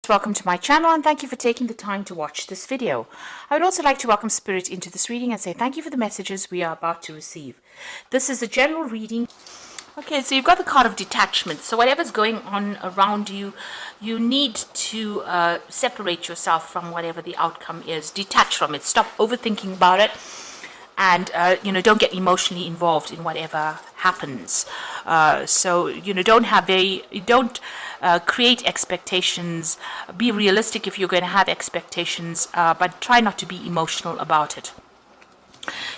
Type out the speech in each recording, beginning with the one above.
Welcome to my channel and thank you for taking the time to watch this video. I would also like to welcome Spirit into this reading and say thank you for the messages we are about to receive. This is a general reading. Okay, so you've got the card of detachment. So whatever's going on around you, you need to separate yourself from whatever the outcome is. Detach from it. Stop overthinking about it. And, don't get emotionally involved in whatever happens. Don't create expectations. Be realistic if you're going to have expectations, but try not to be emotional about it.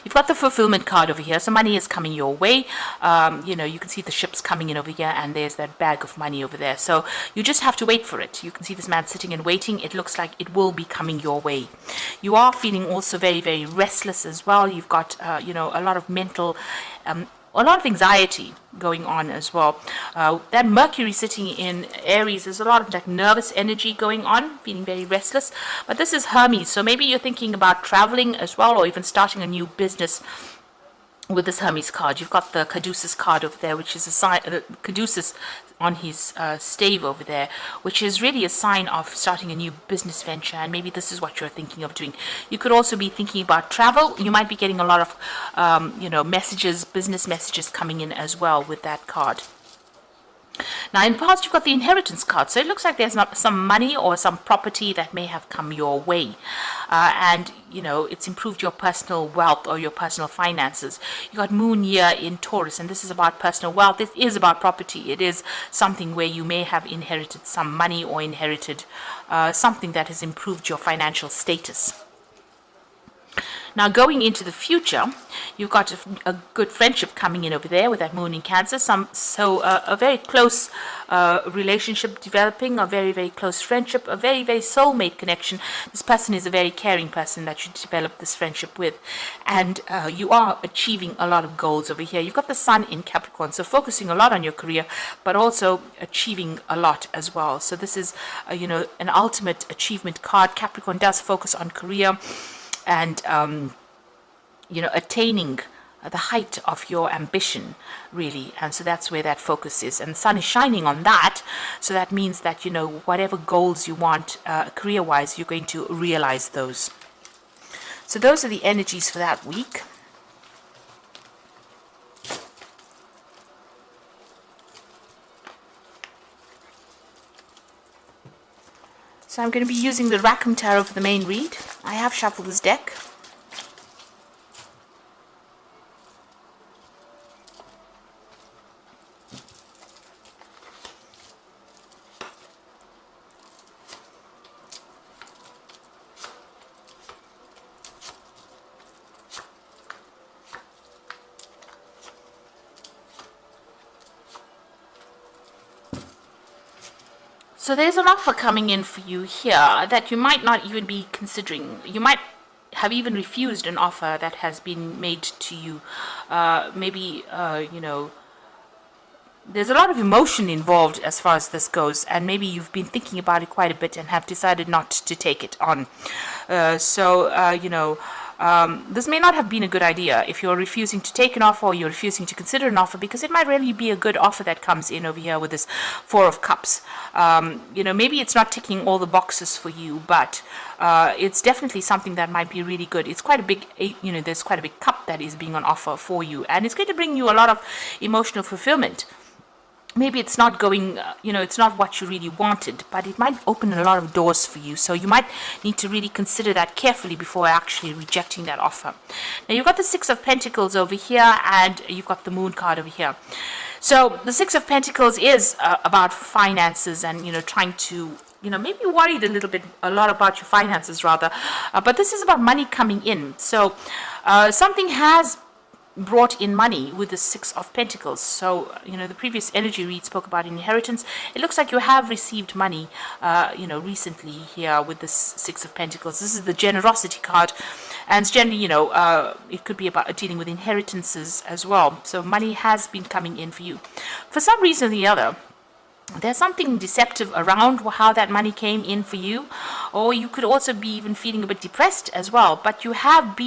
You've got the fulfillment card over here, so money is coming your way. You can see the ships coming in over here, and there's that bag of money over there. So you just have to wait for it. You can see this man sitting and waiting. It looks like it will be coming your way. You are feeling also very, very restless as well. You've got, a lot of mental a lot of anxiety going on as well. That Mercury sitting in Aries, there's a lot of like nervous energy going on, feeling very restless. But this is Hermes, so maybe you're thinking about traveling as well, or even starting a new business with this Hermes card. You've got the Caduceus card over there, which is a sign, Caduceus on his stave over there, which is really a sign of starting a new business venture, and maybe this is what you're thinking of doing. You could also be thinking about travel. You might be getting a lot of, messages, business messages coming in as well with that card. Now, in the past, you've got the inheritance card. So it looks like there's not some money or some property that may have come your way. It's improved your personal wealth or your personal finances. You got Moon year in Taurus, and this is about personal wealth. It is about property. It is something where you may have inherited some money or inherited something that has improved your financial status. Now, going into the future, you've got a good friendship coming in over there with that Moon in Cancer. A very close relationship developing, a very, very close friendship, a very, very soulmate connection. This person is a very caring person that you develop this friendship with. And you are achieving a lot of goals over here. You've got the Sun in Capricorn, so focusing a lot on your career, but also achieving a lot as well. So this is, an ultimate achievement card. Capricorn does focus on career and attaining the height of your ambition, really. And so that's where that focus is, and the sun is shining on that. So that means that whatever goals you want career wise, you're going to realize those. So those are the energies for that week. So I'm going to be using the Rackham Tarot for the main read. I have shuffled this deck. So there's an offer coming in for you here that you might not even be considering. You might have even refused an offer that has been made to you. There's a lot of emotion involved as far as this goes, and maybe you've been thinking about it quite a bit and have decided not to take it on. This may not have been a good idea if you're refusing to take an offer, or you're refusing to consider an offer, because it might really be a good offer that comes in over here with this Four of Cups. Maybe it's not ticking all the boxes for you, but it's definitely something that might be really good. It's quite a big, there's quite a big cup that is being on offer for you, and it's going to bring you a lot of emotional fulfillment. Maybe it's not going, it's not what you really wanted, but it might open a lot of doors for you. So you might need to really consider that carefully before actually rejecting that offer. Now, you've got the Six of Pentacles over here, and you've got the Moon card over here. So the Six of Pentacles is about finances and, trying to, maybe worried a lot about your finances rather. But this is about money coming in. So something has brought in money with the Six of Pentacles. So, the previous energy read spoke about inheritance. It looks like you have received money, recently here with the Six of Pentacles. This is the generosity card. And it's generally, it could be about dealing with inheritances as well. So money has been coming in for you. For some reason or the other, there's something deceptive around how that money came in for you, or you could also be even feeling a bit depressed as well. But you have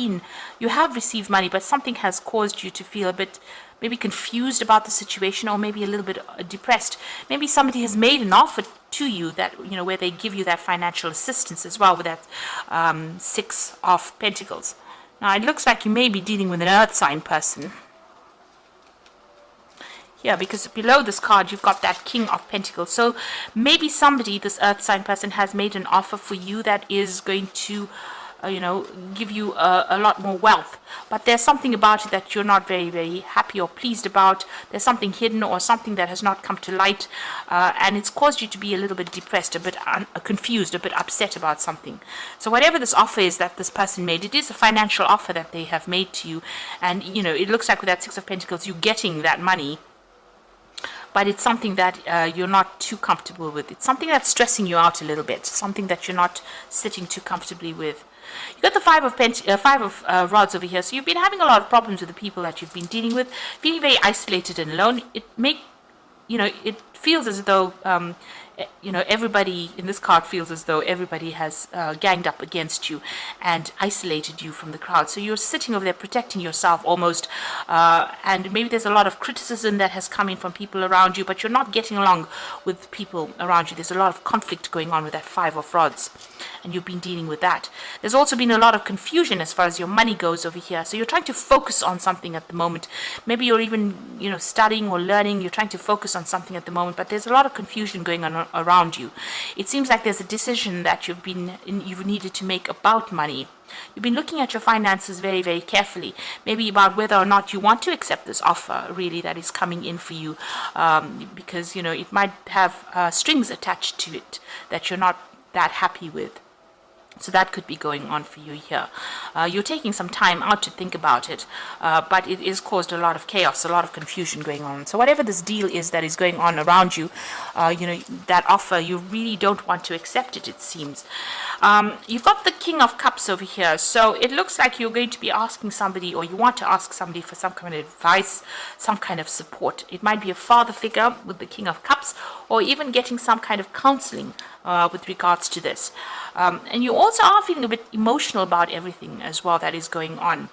received money, but something has caused you to feel a bit maybe confused about the situation, or maybe a little bit depressed. Maybe somebody has made an offer to you that, where they give you that financial assistance as well, with that Six of Pentacles. Now it looks like you may be dealing with an earth sign person. Yeah, because below this card, you've got that King of Pentacles. So maybe somebody, this earth sign person, has made an offer for you that is going to, give you a lot more wealth. But there's something about it that you're not very, very happy or pleased about. There's something hidden or something that has not come to light. And it's caused you to be a little bit depressed, a bit confused, a bit upset about something. So whatever this offer is that this person made, it is a financial offer that they have made to you. And, it looks like with that Six of Pentacles, you're getting that money. But it's something that you're not too comfortable with. It's something that's stressing you out a little bit, something that you're not sitting too comfortably with. You got the Five of Rods over here. So you've been having a lot of problems with the people that you've been dealing with, feeling very isolated and alone. It feels as though everybody in this card feels as though everybody has ganged up against you and isolated you from the crowd. So you're sitting over there protecting yourself almost, and maybe there's a lot of criticism that has come in from people around you, but you're not getting along with people around you. There's a lot of conflict going on with that Five of Rods, and you've been dealing with that. There's also been a lot of confusion as far as your money goes over here. So you're trying to focus on something at the moment. Maybe you're even, studying or learning. You're trying to focus on something at the moment, but there's a lot of confusion going on around you. It seems like there's a decision that you've needed to make about money. You've been looking at your finances very, very carefully, maybe about whether or not you want to accept this offer really that is coming in for you, because it might have strings attached to it that you're not that happy with. So that could be going on for you here. You're taking some time out to think about it, but it is caused a lot of chaos, a lot of confusion going on. So whatever this deal is that is going on around you, that offer, you really don't want to accept it, it seems. You've got the King of Cups over here. So it looks like you're going to be asking somebody, or you want to ask somebody for some kind of advice, some kind of support. It might be a father figure with the King of Cups, or even getting some kind of counseling with regards to this. And you also are feeling a bit emotional about everything as well that is going on.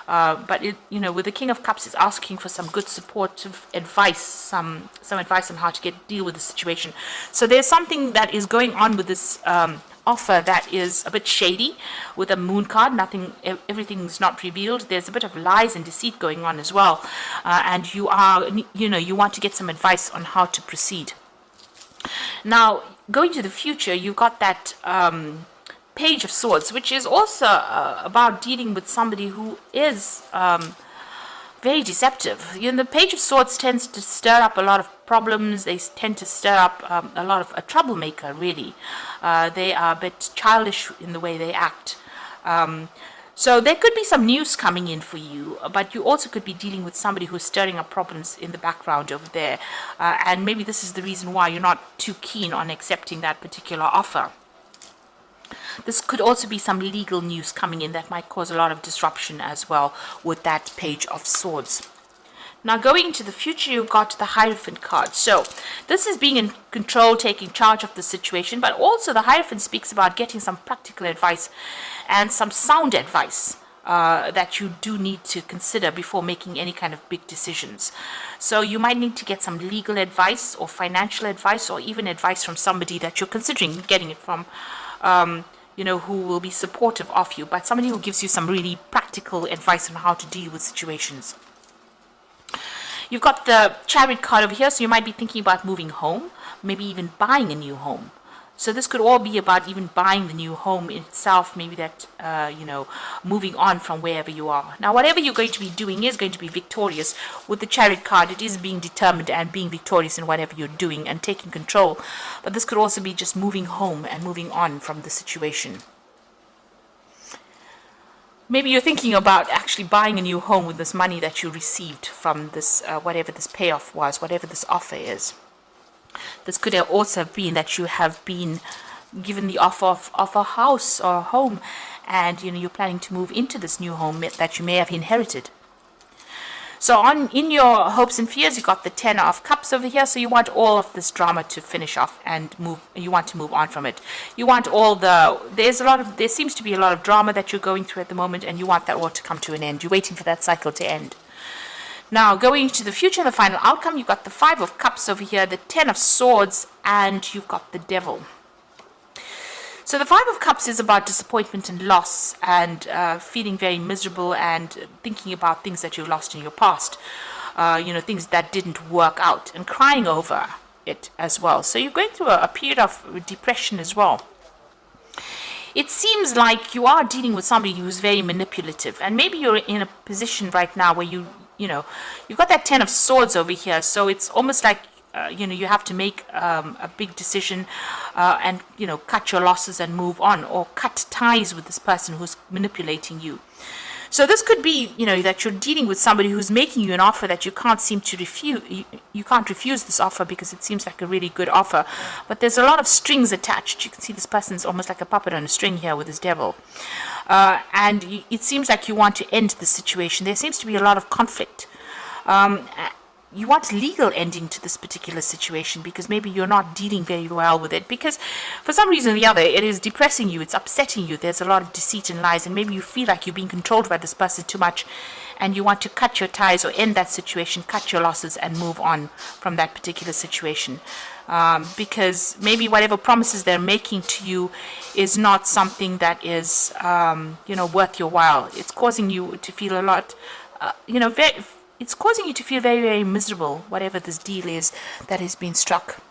But with the King of Cups, it's asking for some good supportive advice, some advice on how to deal with the situation. So there's something that is going on with this offer that is a bit shady with a Moon card. Everything's not revealed. There's a bit of lies and deceit going on as well. And you want to get some advice on how to proceed. Now, going to the future, you've got that Page of Swords, which is also about dealing with somebody who is very deceptive. The Page of Swords tends to stir up a lot of problems. They tend to stir up a lot of a troublemaker, really. They are a bit childish in the way they act. So there could be some news coming in for you, but you also could be dealing with somebody who's stirring up problems in the background over there. And maybe this is the reason why you're not too keen on accepting that particular offer. This could also be some legal news coming in that might cause a lot of disruption as well with that Page of Swords. Now, going into the future, you've got the Hierophant card. So this is being in control, taking charge of the situation, but also the Hierophant speaks about getting some practical advice and some sound advice that you do need to consider before making any kind of big decisions. So you might need to get some legal advice or financial advice, or even advice from somebody that you're considering getting it from, who will be supportive of you, but somebody who gives you some really practical advice on how to deal with situations. You've got the Chariot card over here, so you might be thinking about moving home, maybe even buying a new home. So this could all be about even buying the new home itself, maybe that, moving on from wherever you are. Now, whatever you're going to be doing is going to be victorious. With the Chariot card, it is being determined and being victorious in whatever you're doing and taking control. But this could also be just moving home and moving on from the situation. Maybe you're thinking about actually buying a new home with this money that you received from this, whatever this payoff was, whatever this offer is. This could also have been that you have been given the offer of a house or a home, and you're planning to move into this new home that you may have inherited. So in your hopes and fears, you got the Ten of Cups over here. So you want all of this drama to finish off and move. You want to move on from it. You want there seems to be a lot of drama that you're going through at the moment, and you want that all to come to an end. You're waiting for that cycle to end. Now, going into the future, the final outcome, you've got the Five of Cups over here, the Ten of Swords, and you've got the Devil. So the Five of Cups is about disappointment and loss, and feeling very miserable and thinking about things that you've lost in your past, things that didn't work out, and crying over it as well. So you're going through a period of depression as well. It seems like you are dealing with somebody who's very manipulative, and maybe you're in a position right now where you've got that Ten of Swords over here, so it's almost like you have to make a big decision and cut your losses and move on, or cut ties with this person who's manipulating you. So this could be that you're dealing with somebody who's making you an offer that you can't seem to refuse. You can't refuse this offer because it seems like a really good offer, but there's a lot of strings attached. You can see this person's almost like a puppet on a string here with this Devil, and it seems like you want to end the situation. There seems to be a lot of conflict. You want legal ending to this particular situation because maybe you're not dealing very well with it, because for some reason or the other it is depressing you, it's upsetting you, there's a lot of deceit and lies, and maybe you feel like you're being controlled by this person too much, and you want to cut your ties or end that situation, cut your losses and move on from that particular situation, because maybe whatever promises they're making to you is not something that is worth your while. It's causing you to feel a lot it's causing you to feel very, very miserable, whatever this deal is that has been struck.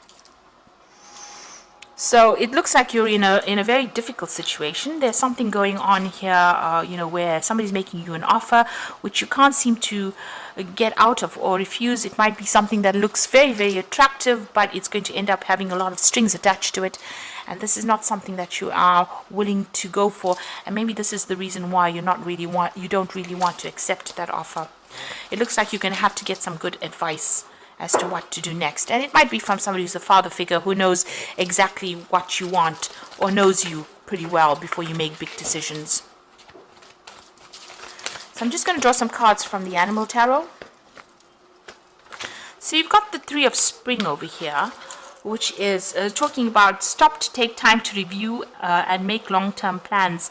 So it looks like you're in a very difficult situation. There's something going on here, where somebody's making you an offer which you can't seem to get out of or refuse. It might be something that looks very, very attractive, but it's going to end up having a lot of strings attached to it. And this is not something that you are willing to go for. And maybe this is the reason why you don't really want to accept that offer. It looks like you're going to have to get some good advice as to what to do next. And it might be from somebody who's a father figure who knows exactly what you want or knows you pretty well before you make big decisions. So I'm just going to draw some cards from the Animal Tarot. So you've got the Three of Spring over here, which is talking about stop to take time to review and make long-term plans,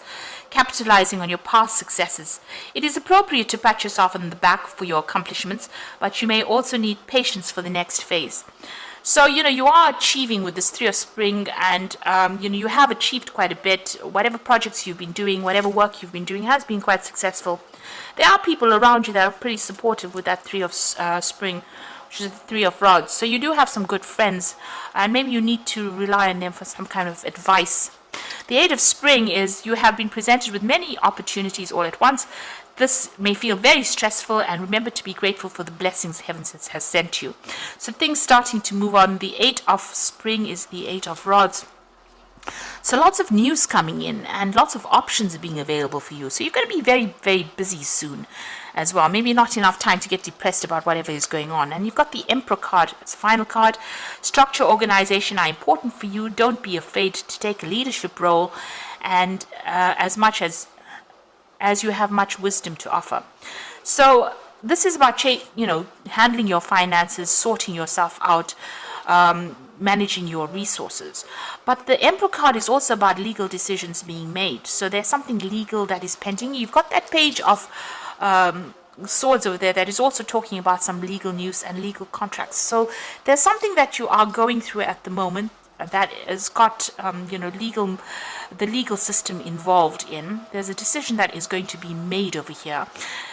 capitalizing on your past successes. It is appropriate to pat yourself on the back for your accomplishments, but you may also need patience for the next phase. So, you are achieving with this Three of Spring, and, you have achieved quite a bit. Whatever projects you've been doing, whatever work you've been doing has been quite successful. There are people around you that are pretty supportive with that Three of Spring, which is the Three of Rods. So you do have some good friends, and maybe you need to rely on them for some kind of advice. The Eight of Spring is you have been presented with many opportunities all at once. This may feel very stressful, and remember to be grateful for the blessings heaven has sent you. So things starting to move on. The Eight of Spring is the Eight of Rods. So lots of news coming in and lots of options are being available for you. So you're going to be very, very busy soon as well. Maybe not enough time to get depressed about whatever is going on. And you've got the Emperor card. It's the final card. Structure, organization are important for you. Don't be afraid to take a leadership role, and as much as you have much wisdom to offer. So this is about handling your finances, sorting yourself out, managing your resources. But the Emperor card is also about legal decisions being made. So there's something legal that is pending. You've got that Page of Swords over there that is also talking about some legal news and legal contracts. So there's something that you are going through at the moment that has got the legal system involved in. There's a decision that is going to be made over here.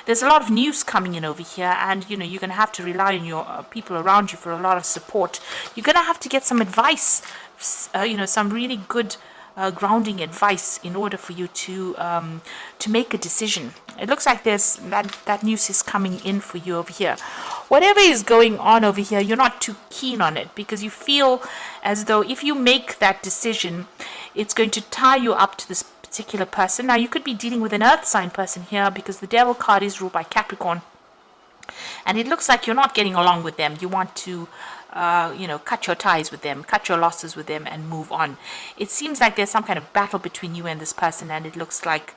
There's a lot of news coming in over here, and you're going to have to rely on your people around you for a lot of support. You're going to have to get some advice, some really good grounding advice in order for you to make a decision. It looks like there's that news is coming in for you over here. Whatever is going on over here, you're not too keen on it because you feel as though if you make that decision, it's going to tie you up to this particular person. Now, you could be dealing with an earth sign person here because the Devil card is ruled by Capricorn. And it looks like you're not getting along with them. You want to cut your ties with them, cut your losses with them, and move on. It seems like there's some kind of battle between you and this person, and it looks like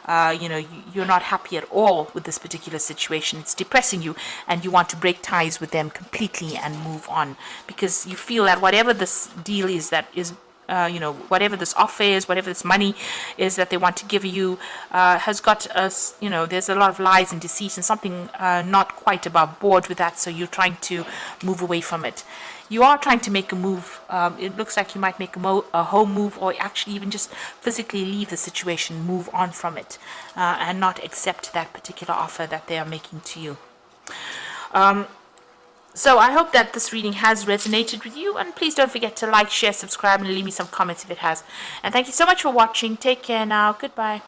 you're not happy at all with this particular situation. It's depressing you, and you want to break ties with them completely and move on, because you feel that whatever this deal is, that is whatever this offer is, whatever this money is that they want to give you, has got us, there's a lot of lies and deceit and something not quite above board with that, so you're trying to move away from it. You are trying to make a move. It looks like you might make a home move, or actually even just physically leave the situation, move on from it, and not accept that particular offer that they are making to you. So I hope that this reading has resonated with you, and please don't forget to like, share, subscribe, and leave me some comments if it has. And thank you so much for watching. Take care now. Goodbye.